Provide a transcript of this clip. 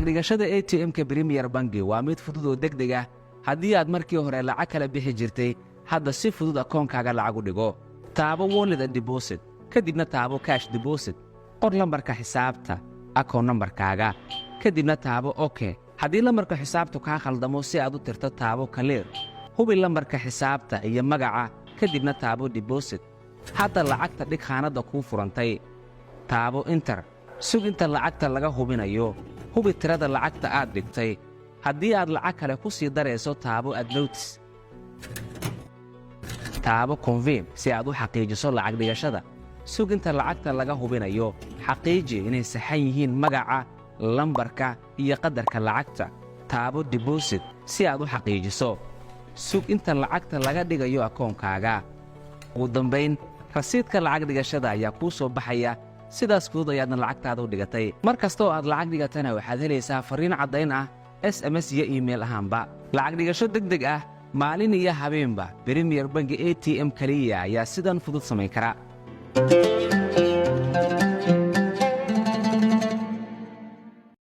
lacag dhigashada ATM-ka Premier Bank waa mid fudud oo degdeg ah haddii aad markii hore lacag kala bixi jirtay hadda si fudud akoonkaaga lacag u dhigo taabo wallet and deposit kadibna taabo cash deposit qor lambarka xisaabta akoon nambarkaaga kadibna taabo okay haddii lambarka xisaabtu kaa khaldamo si aad u tirto taabo clear hubi lambarka xisaabta iyo magaca kadibna taabo deposit hadda lacagta dhig khaanada kuu furantay taabo enter sug inta lacagta laga hubinayo hubi tirada lacagta aad dhigtay haddii aad lacag kale ku sii darayso taabo add notice taabo confirm si aad u xaqiijiso lacag dhigashada sug inta lacagta laga hubinayo xaqiiji inay saxan yihiin magaca lambarka iyo qadarka lacagta taabo deposit si aad u xaqiijiso sug inta lacagta laga dhigayo akoonkaaga ugu dambayn rasiidka lacag dhigashada ayaa kuu soo baxaya sidaas fudud ayaadna lacagtaada u dhigatay mar kasta oo aad lacag dhigatana waxaad helaysaa fariin caddayn ah SMS iyo email ahaanba lacag dhigasho degdeg ah maalin iyo habeenba Premier Bank ATM kaliya ayaa sidan fudud samayn kara